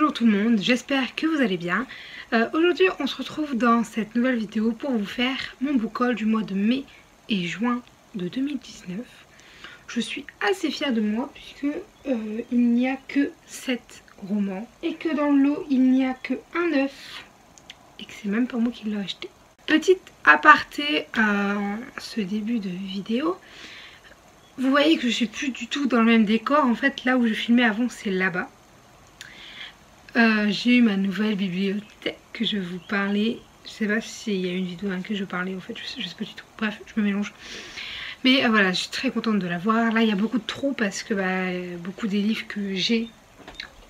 Bonjour tout le monde, j'espère que vous allez bien. Aujourd'hui on se retrouve dans cette nouvelle vidéo pour vous faire mon book haul du mois de mai et juin de 2019. Je suis assez fière de moi puisque il n'y a que 7 romans et que dans le lot il n'y a que un œuf et que c'est même pas moi qui l'ai acheté. Petite aparté à ce début de vidéo. Vous voyez que je suis plus du tout dans le même décor. En fait, là où je filmais avant, c'est là-bas. J'ai eu ma nouvelle bibliothèque que je vais vous parler. Je sais pas s'il y a une vidéo dans laquelle je parlais, en fait, je sais pas du tout. Bref, je me mélange. Mais voilà, je suis très contente de la voir. Là, il y a beaucoup de trous parce que beaucoup des livres que j'ai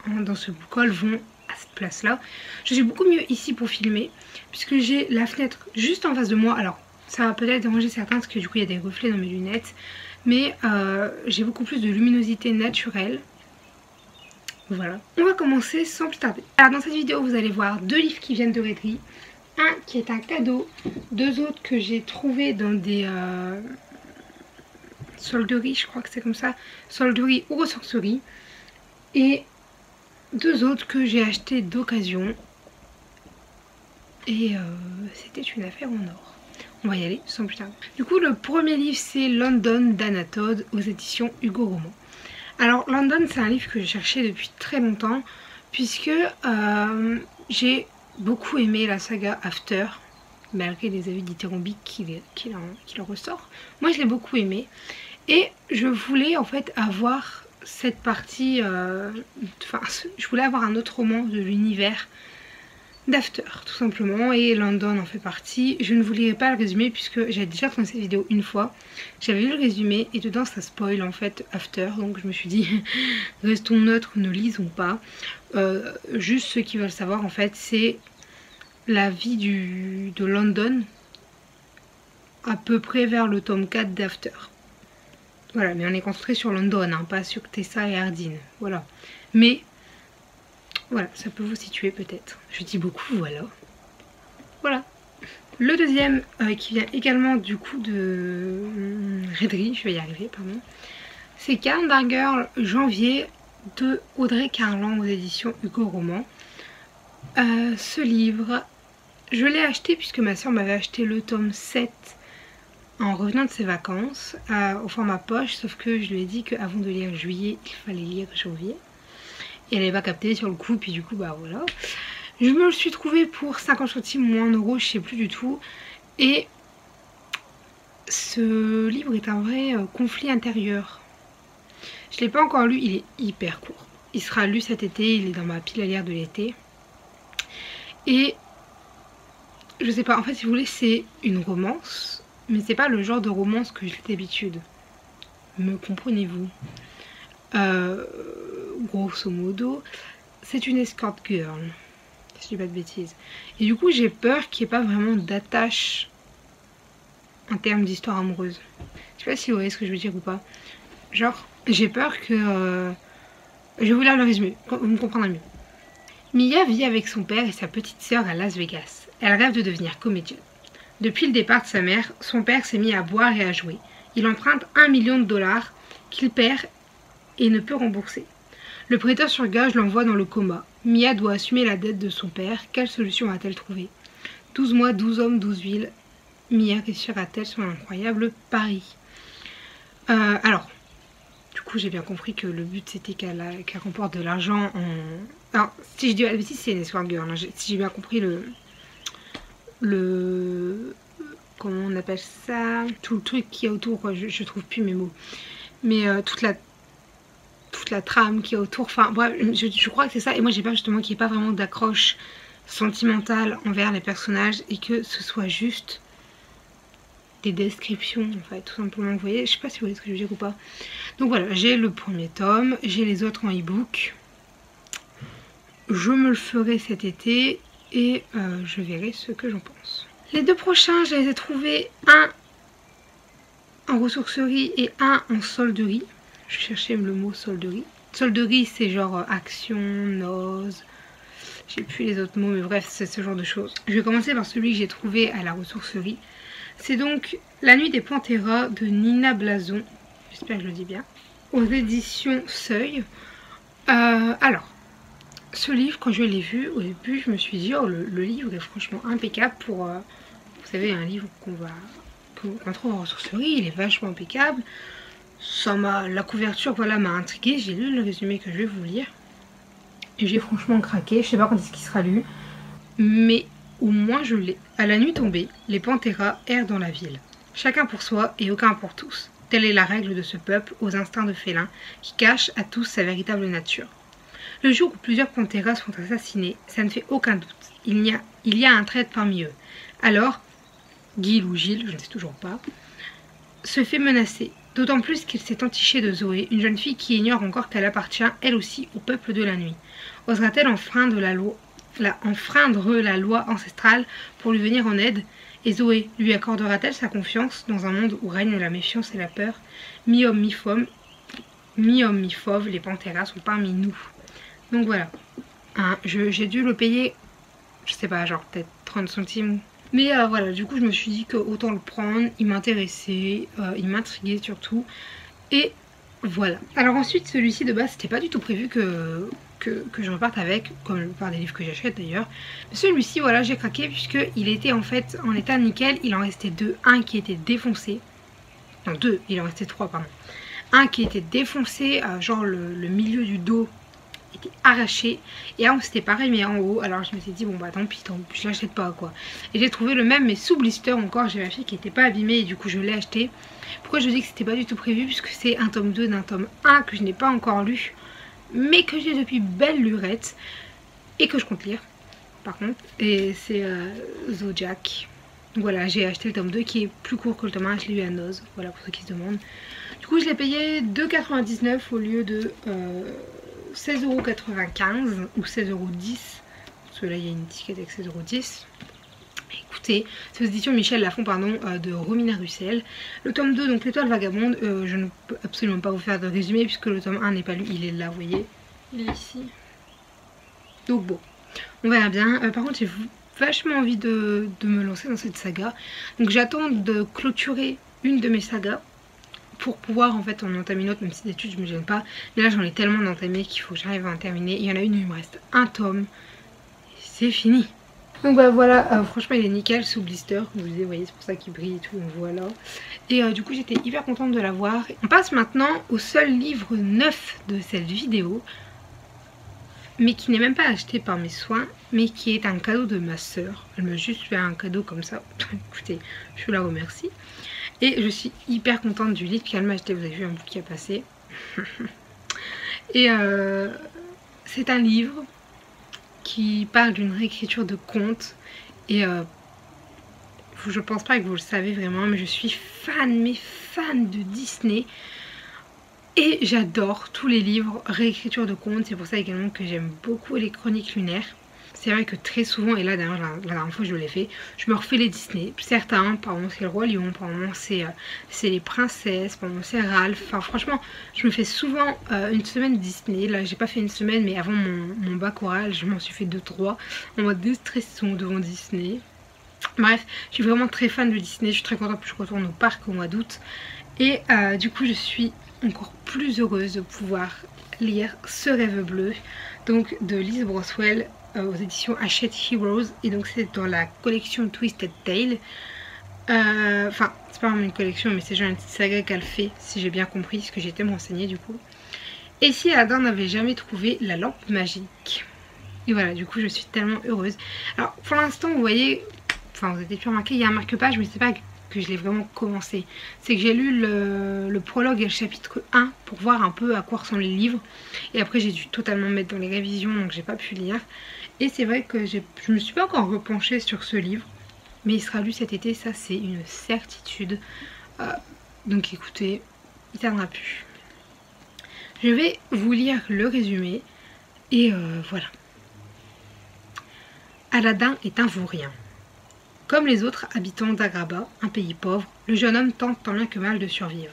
dans ce book haul vont à cette place-là. Je suis beaucoup mieux ici pour filmer puisque j'ai la fenêtre juste en face de moi. Alors, ça va peut-être déranger certains parce que du coup, il y a des reflets dans mes lunettes. Mais j'ai beaucoup plus de luminosité naturelle. Voilà. On va commencer sans plus tarder. Alors dans cette vidéo vous allez voir 2 livres qui viennent de Readly. Un qui est un cadeau. 2 autres que j'ai trouvé dans des solderies, je crois que c'est comme ça. Solderies ou ressourceries. Et 2 autres que j'ai acheté d'occasion. Et c'était une affaire en or. On va y aller sans plus tarder. Du coup, le premier livre, c'est London d'Anna Todd aux éditions Hugo Roman. Alors, London, c'est un livre que j'ai cherché depuis très longtemps, puisque j'ai beaucoup aimé la saga After, malgré les avis dithyrambiques qu'il en ressort. Moi, je l'ai beaucoup aimé. Et je voulais en fait avoir cette partie... je voulais avoir un autre roman de l'univers d'After tout simplement, et London en fait partie. Je ne voulais pas le résumer puisque j'avais déjà fait cette vidéo une fois, j'avais vu le résumé et dedans ça spoil en fait After, donc je me suis dit restons neutres, ne lisons pas. Juste ceux qui veulent savoir en fait, c'est la vie de London à peu près vers le tome 4 d'After. Voilà, mais on est concentré sur London, hein, pas sur Tessa et Hardin, voilà. Mais voilà, ça peut vous situer peut-être. Je dis beaucoup, voilà. Voilà. Le deuxième, qui vient également du coup de Readly, je vais y arriver, pardon. C'est Calendar Girl Janvier de Audrey Carlan aux éditions Hugo Roman. Ce livre, je l'ai acheté puisque ma soeur m'avait acheté le tome 7 en revenant de ses vacances, au format poche, sauf que je lui ai dit qu'avant de lire juillet, il fallait lire janvier. Et elle n'avait pas capté sur le coup, puis du coup bah voilà. Je me le suis trouvé pour 50 centimes ou 1 euro, je sais plus du tout. Et ce livre est un vrai conflit intérieur. Je ne l'ai pas encore lu, il est hyper court. Il sera lu cet été, il est dans ma pile à lire de l'été. Et je sais pas, en fait si vous voulez c'est une romance, mais c'est pas le genre de romance que j'ai d'habitude. Me comprenez-vous? Grosso modo, c'est une escort girl, si je dis pas de bêtises. Et du coup, j'ai peur qu'il n'y ait pas vraiment d'attache en termes d'histoire amoureuse. Je sais pas si vous voyez ce que je veux dire ou pas. Genre, j'ai peur que... Je vais vous lire le résumé, vous me comprendrez mieux. Mia vit avec son père et sa petite sœur à Las Vegas. Elle rêve de devenir comédienne. Depuis le départ de sa mère, son père s'est mis à boire et à jouer. Il emprunte $1 million qu'il perd et ne peut rembourser. Le prêteur sur gage l'envoie dans le coma. Mia doit assumer la dette de son père. Quelle solution a-t-elle trouvé? 12 mois, 12 hommes, 12 villes. Mia réussira-t-elle son incroyable pari? Alors, du coup j'ai bien compris que le but c'était qu'elle remporte de l'argent en... Alors, si je dis la bêtise, c'est une escort girl. Hein. Si j'ai bien compris comment on appelle ça? Tout le truc qui est autour, je trouve plus mes mots. Mais toute la trame qui est autour, enfin bref, je crois que c'est ça. Et moi j'ai peur justement qu'il n'y ait pas vraiment d'accroche sentimentale envers les personnages et que ce soit juste des descriptions en fait, tout simplement. Vous voyez, je sais pas si vous voyez ce que je veux dire ou pas. Donc voilà, j'ai le premier tome, j'ai les autres en e-book. Je me le ferai cet été et je verrai ce que j'en pense. Les 2 prochains, je les ai trouvés, un en ressourcerie et un en solderie. Je cherchais le mot solderie. Solderie, c'est genre action, noz. J'ai plus les autres mots, mais bref, c'est ce genre de choses. Je vais commencer par celui que j'ai trouvé à la ressourcerie. C'est donc La Nuit des Pantheras de Nina Blason. J'espère que je le dis bien. Aux éditions Seuil. Alors, ce livre, quand je l'ai vu, au début, je me suis dit, oh, le livre est franchement impeccable pour, vous savez, un livre qu'on trouve en ressourcerie, il est vachement impeccable. La couverture, voilà, m'a intriguée. J'ai lu le résumé que je vais vous lire. Et j'ai franchement craqué. Je sais pas quand est-ce qu'il sera lu, mais au moins je l'ai. À la nuit tombée, les Pantheras errent dans la ville. Chacun pour soi et aucun pour tous. Telle est la règle de ce peuple aux instincts de félin qui cache à tous sa véritable nature. Le jour où plusieurs Pantheras sont assassinés, ça ne fait aucun doute. Il y a un traître parmi eux. Alors, Gil ou Gilles, je ne sais toujours pas, se fait menacer. D'autant plus qu'il s'est entiché de Zoé, une jeune fille qui ignore encore qu'elle appartient, elle aussi, au peuple de la nuit. Osera-t-elle enfreindre la loi ancestrale pour lui venir en aide? Et Zoé lui accordera-t-elle sa confiance dans un monde où règne la méfiance et la peur? Mi-homme, mi-fauve, les Pantheras sont parmi nous. Donc voilà, hein, j'ai dû le payer, je sais pas, genre peut-être 30 centimes. Mais voilà, du coup je me suis dit que autant le prendre, il m'intéressait, il m'intriguait surtout. Et voilà. Alors ensuite, celui-ci de base, c'était pas du tout prévu que je reparte avec, comme la plupart des livres que j'achète d'ailleurs. Celui-ci, voilà, j'ai craqué puisqu'il était en fait en état nickel. Il en restait deux, un qui était défoncé. Non, deux, il en restait trois, pardon. Un qui était défoncé, genre le milieu du dos était arraché, et un c'était pareil mais en haut. Alors je me suis dit bon bah tant pis, je l'achète pas quoi. Et j'ai trouvé le même mais sous blister encore, j'ai vérifié qu'il n'était pas abîmé et du coup je l'ai acheté. Pourquoi je dis que c'était pas du tout prévu? Puisque c'est un tome 2 d'un tome 1 que je n'ai pas encore lu, mais que j'ai depuis belle lurette et que je compte lire par contre, et c'est Zodiac. Donc voilà, j'ai acheté le tome 2 qui est plus court que le tome 1, je l'ai eu à Noz, voilà pour ceux qui se demandent. Du coup je l'ai payé 2,99 € au lieu de 16,95 € ou 16,10 €, parce que là il y a une étiquette avec 16,10 €. Écoutez, c'est aux éditions Michel Lafon, pardon, de Romina Russell. Le tome 2, donc l'Étoile Vagabonde, je ne peux absolument pas vous faire de résumé puisque le tome 1 n'est pas lu, il est là, vous voyez, il est ici. Donc bon, on verra bien. Par contre j'ai vachement envie de me lancer dans cette saga, donc j'attends de clôturer une de mes sagas pour pouvoir en fait en entamer une autre, même si d'études je me gêne pas. Mais là j'en ai tellement d'entamés qu'il faut que j'arrive à en terminer. Il y en a une où il me reste un tome. C'est fini. Donc bah voilà, franchement il est nickel sous blister. Vous voyez, c'est pour ça qu'il brille et tout, donc voilà. Et du coup j'étais hyper contente de l'avoir. On passe maintenant au seul livre neuf de cette vidéo, mais qui n'est même pas acheté par mes soins, mais qui est un cadeau de ma soeur. Elle m'a juste fait un cadeau comme ça. Écoutez, je la remercie. Et je suis hyper contente du livre qu'elle m'a acheté. Vous avez vu un bout qui a passé. Et c'est un livre qui parle d'une réécriture de contes. Et je pense pas que vous le savez vraiment, mais je suis fan de Disney. Et j'adore tous les livres réécriture de contes. C'est pour ça également que j'aime beaucoup les chroniques lunaires. C'est vrai que très souvent, et là d'ailleurs la dernière fois je l'ai fait, je me refais les Disney. Certains, par moment c'est le Roi Lion, par moment c'est les princesses, par moment c'est Ralph. Enfin franchement, je me fais souvent une semaine Disney. Là j'ai pas fait une semaine, mais avant mon bac oral, je m'en suis fait 2-3 en mode déstressant devant Disney. Bref, je suis vraiment très fan de Disney. Je suis très contente que je retourne au parc au mois d'août. Et du coup je suis encore plus heureuse de pouvoir lire Ce rêve bleu, donc de Liz Broswell, aux éditions Hachette Heroes, et donc c'est dans la collection Twisted Tale. Enfin, c'est pas vraiment une collection, mais c'est genre une petite saga qu'elle fait, si j'ai bien compris, parce que j'ai été me renseigner du coup. Et si Adam n'avait jamais trouvé la lampe magique. Et voilà, du coup je suis tellement heureuse. Alors pour l'instant vous voyez, enfin vous avez pu remarquer, il y a un marque-page, mais c'est pas que je l'ai vraiment commencé. C'est que j'ai lu le prologue et le chapitre 1 pour voir un peu à quoi ressemblent les livres. Et après j'ai dû totalement me mettre dans les révisions, donc j'ai pas pu lire. Et c'est vrai que je me suis pas encore repenchée sur ce livre, mais il sera lu cet été, ça c'est une certitude. Donc écoutez, il tardera plus. Je vais vous lire le résumé et voilà. Aladdin est un vaurien. Comme les autres habitants d'Agraba, un pays pauvre, le jeune homme tente tant bien que mal de survivre.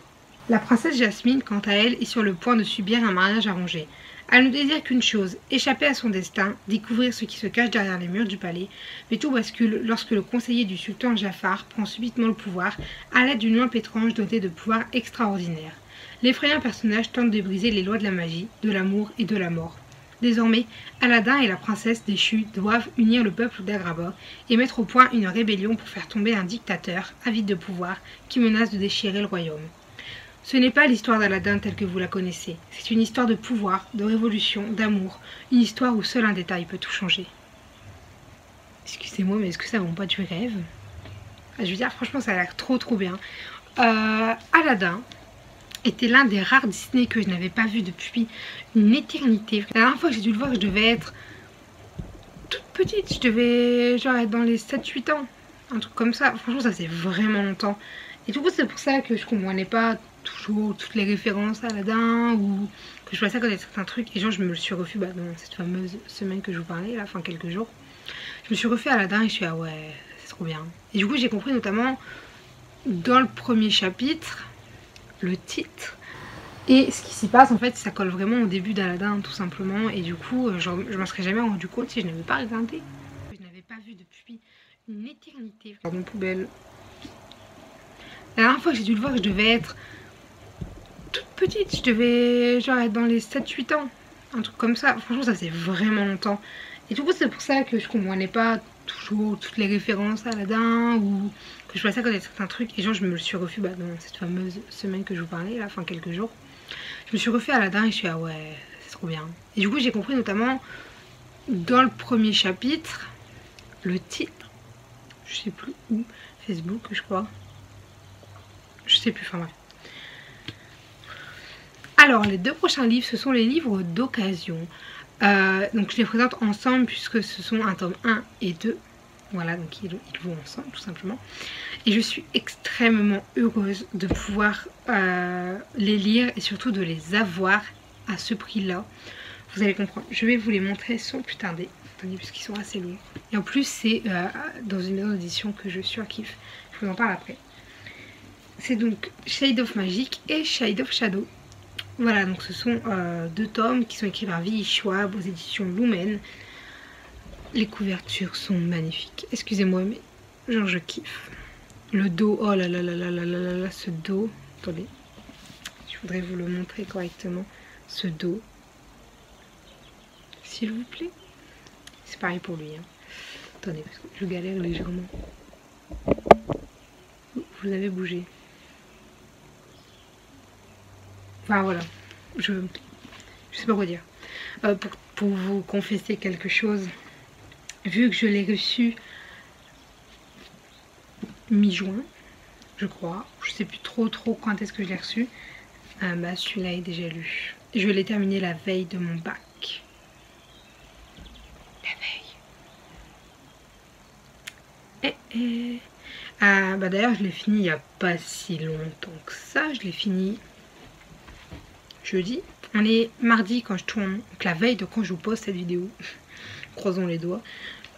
La princesse Jasmine, quant à elle, est sur le point de subir un mariage arrangé. Elle ne désire qu'une chose, échapper à son destin, découvrir ce qui se cache derrière les murs du palais, mais tout bascule lorsque le conseiller du sultan Jafar prend subitement le pouvoir à l'aide d'une lampe étrange dotée de pouvoirs extraordinaires. L'effrayant personnage tente de briser les lois de la magie, de l'amour et de la mort. Désormais, Aladdin et la princesse déchue doivent unir le peuple d'Agrabah et mettre au point une rébellion pour faire tomber un dictateur avide de pouvoir qui menace de déchirer le royaume. Ce n'est pas l'histoire d'Aladin telle que vous la connaissez. C'est une histoire de pouvoir, de révolution, d'amour. Une histoire où seul un détail peut tout changer. Excusez-moi, mais est-ce que ça vend pas du rêve? Je veux dire, franchement, ça a l'air trop bien. Aladdin était l'un des rares Disney que je n'avais pas vu depuis une éternité. La dernière fois que j'ai dû le voir, je devais être toute petite. Je devais genre être dans les 7-8 ans. Un truc comme ça. Franchement, ça faisait vraiment longtemps. Et du coup, c'est pour ça que je comprenais pas toujours toutes les références à Aladdin ou que je passais à côté de certains trucs. Et genre, je me le suis refait dans cette fameuse semaine que je vous parlais, là, enfin quelques jours. Je me suis refait Aladdin et je suis ah ouais, c'est trop bien. Et du coup, j'ai compris notamment dans le premier chapitre, le titre. Et ce qui s'y passe, en fait, ça colle vraiment au début d'Aladdin, tout simplement. Et du coup, je m'en serais jamais rendu compte si je n'avais pas regardé. Je n'avais pas vu depuis une éternité. Pardon, poubelle. La dernière fois que j'ai dû le voir, je devais être toute petite. Je devais genre être dans les 7-8 ans. Un truc comme ça. Franchement, ça faisait vraiment longtemps. Et du coup, c'est pour ça que je comprenais pas toujours toutes les références à Aladdin ou que je passais à côté de certains trucs. Et genre, je me le suis refait dans cette fameuse semaine que je vous parlais, là, enfin quelques jours. Je me suis refait Aladdin et je suis ah ouais, c'est trop bien. Et du coup, j'ai compris notamment dans le premier chapitre, le titre, je sais plus où, Facebook, je crois. Je sais plus, enfin bref. Alors, les deux prochains livres, ce sont les livres d'occasion. Donc, je les présente ensemble puisque ce sont un tome 1 et 2. Voilà, donc ils vont ensemble, tout simplement. Et je suis extrêmement heureuse de pouvoir les lire et surtout de les avoir à ce prix-là. Vous allez comprendre. Je vais vous les montrer sans plus tarder. Attendez, puisqu'ils sont assez lourds. Et en plus, c'est dans une maison d'édition que je surkiffe. Je vous en parle après. C'est donc Shade of Magic et Shade of Shadow. Voilà, donc ce sont deux tomes qui sont écrits par V.E. Schwab aux éditions Lumen. Les couvertures sont magnifiques. Excusez-moi, mais genre je kiffe. Le dos, oh là là là là là là là, ce dos. Attendez, je voudrais vous le montrer correctement. Ce dos. S'il vous plaît. C'est pareil pour lui. Hein. Attendez, parce que je galère légèrement. Vous avez bougé. Enfin voilà, je sais pas quoi dire. Pour vous confesser quelque chose, vu que je l'ai reçu mi-juin, je crois, je sais plus trop quand est-ce que je l'ai reçu, bah celui-là est déjà lu. Je l'ai terminé la veille de mon bac. La veille. Bah d'ailleurs je l'ai fini il n'y a pas si longtemps que ça, je l'ai fini jeudi. On est mardi quand je tourne, donc la veille de quand je vous poste cette vidéo. Croisons les doigts.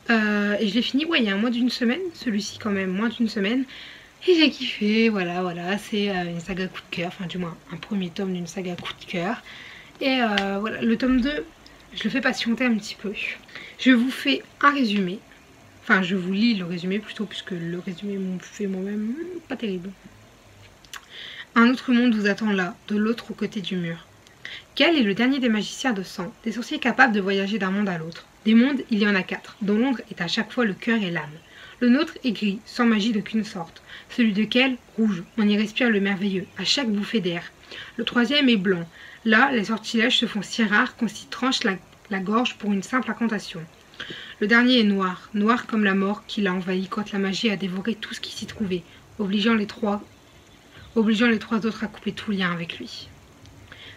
Et je l'ai fini, ouais, il y a moins d'une semaine. Celui-ci quand même, moins d'une semaine. Et j'ai kiffé, voilà. C'est une saga coup de cœur, enfin du moins un premier tome d'une saga coup de cœur. Et voilà, le tome 2, je le fais patienter un petit peu. Je vous fais un résumé. Enfin, je vous lis le résumé plutôt, puisque le résumé m'ont fait moi-même, pas terrible. Un autre monde vous attend là, de l'autre côté du mur. Kel est le dernier des magiciens de sang, des sorciers capables de voyager d'un monde à l'autre. Des mondes, il y en a 4, dont l'ombre est à chaque fois le cœur et l'âme. Le nôtre est gris, sans magie d'aucune sorte. Celui de Kel, rouge, on y respire le merveilleux, à chaque bouffée d'air. Le troisième est blanc. Là, les sortilèges se font si rares qu'on s'y tranche la gorge pour une simple incantation. Le dernier est noir, noir comme la mort qui l'a envahi quand la magie a dévoré tout ce qui s'y trouvait, obligeant les trois autres à couper tout lien avec lui.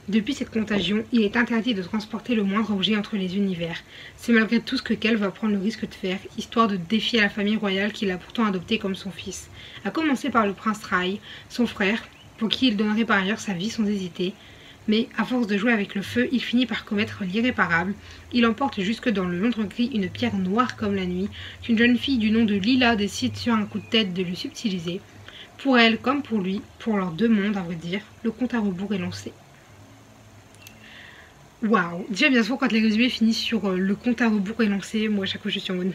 Depuis cette contagion, il est interdit de transporter le moindre objet entre les univers. C'est malgré tout ce que Kel va prendre le risque de faire, histoire de défier la famille royale qu'il a pourtant adoptée comme son fils. À commencer par le prince Rai, son frère, pour qui il donnerait par ailleurs sa vie sans hésiter. Mais, à force de jouer avec le feu, il finit par commettre l'irréparable. Il emporte jusque dans le Londres gris une pierre noire comme la nuit, qu'une jeune fille du nom de Lila décide sur un coup de tête de lui subtiliser. Pour elle, comme pour lui, pour leurs deux mondes à vrai dire, le compte à rebours est lancé. Waouh! Déjà bien sûr quand les résumés finissent sur le compte à rebours est lancé, moi à chaque fois je suis en mode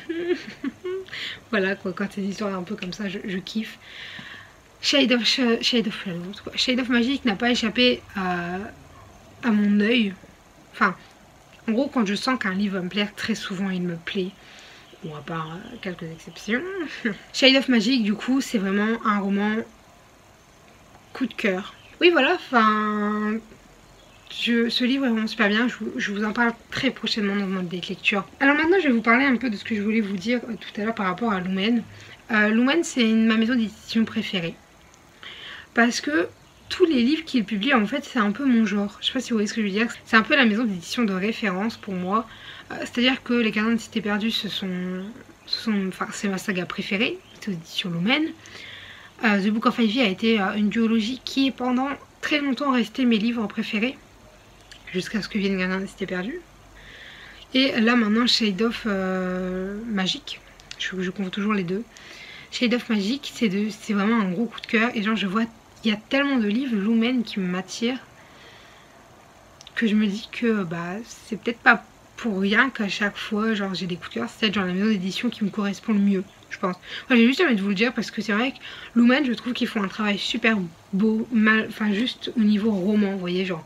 voilà quoi, quand c'est des histoires un peu comme ça je kiffe. Shade of Magic n'a pas échappé à mon œil. Enfin, En gros, quand je sens qu'un livre va me plaire, très souvent il me plaît. Bon, à part quelques exceptions. Shade of Magic, du coup, c'est vraiment un roman coup de cœur. Oui, voilà, enfin... ce livre est vraiment super bien, je vous en parle très prochainement dans mon date lecture. Alors maintenant, je vais vous parler un peu de ce que je voulais vous dire tout à l'heure par rapport à Lumen. Lumen, c'est ma maison d'édition préférée. Parce que tous les livres qu'il publie, en fait, c'est un peu mon genre. Je sais pas si vous voyez ce que je veux dire. C'est un peu la maison d'édition de référence pour moi. C'est-à-dire que Les Gardiens de Cité Perdue, c'est ma saga préférée. C'est aux éditions Lumen. The Book of Ivy a été une duologie qui est pendant très longtemps restée mes livres préférés. Jusqu'à ce que vienne Gardiens de Cité Perdue. Et là maintenant, Shade of Magic. Je confonds toujours les deux. Shade of Magic, c'est vraiment un gros coup de cœur. Et genre, je vois, il y a tellement de livres Lumen qui m'attirent que je me dis que bah c'est peut-être pas pour rien qu'à chaque fois, genre j'ai des coups de cœur. C'est peut-être genre la maison d'édition qui me correspond le mieux, je pense. Moi, j'ai juste envie de vous le dire parce que c'est vrai que Lumen, je trouve qu'ils font un travail super beau, enfin juste au niveau roman, vous voyez, genre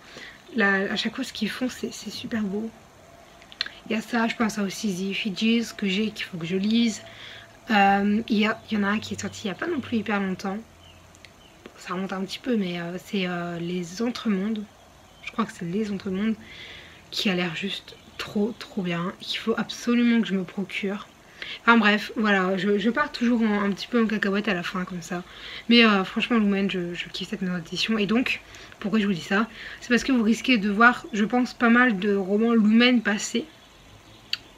là, à chaque fois ce qu'ils font, c'est super beau. Il y a ça, je pense à aussi The Effigies que j'ai, qu'il faut que je lise. Il y en a un qui est sorti il n'y a pas non plus hyper longtemps. Ça remonte un petit peu, mais c'est Les Entremondes. Je crois que c'est Les Entremondes qui a l'air juste trop bien. Qu'il faut absolument que je me procure. Enfin bref, voilà, je pars toujours un petit peu en cacahuète à la fin comme ça. Mais franchement, Lumen, je kiffe cette nouvelle édition. Et donc, pourquoi je vous dis ça? C'est parce que vous risquez de voir, je pense, pas mal de romans Lumen passer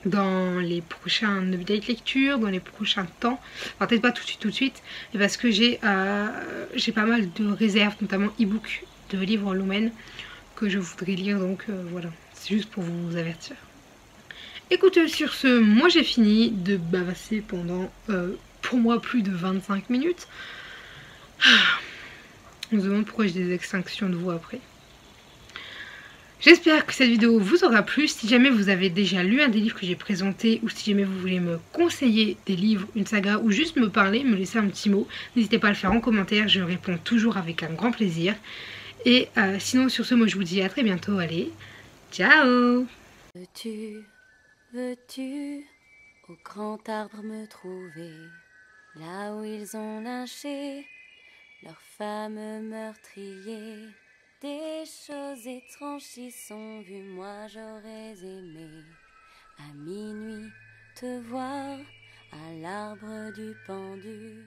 dans les prochaines update lecture, dans les prochains temps. Enfin, peut-être pas tout de suite, mais parce que j'ai pas mal de réserves, notamment e-book de livres Lumen que je voudrais lire, donc voilà, c'est juste pour vous avertir. Écoutez, sur ce, moi j'ai fini de bavasser pendant, pour moi, plus de 25 minutes. On se demande pourquoi j'ai des extinctions de voix après. J'espère que cette vidéo vous aura plu. Si jamais vous avez déjà lu un des livres que j'ai présenté ou si jamais vous voulez me conseiller des livres, une saga ou juste me parler, me laisser un petit mot, n'hésitez pas à le faire en commentaire, je réponds toujours avec un grand plaisir. Et sinon sur ce, moi je vous dis à très bientôt, allez, ciao. Veux-tu au grand arbre me trouver, là où ils ont lynché leurs femmes meurtriers? Des choses étranges s'y sont vues, moi j'aurais aimé à minuit te voir à l'arbre du pendu.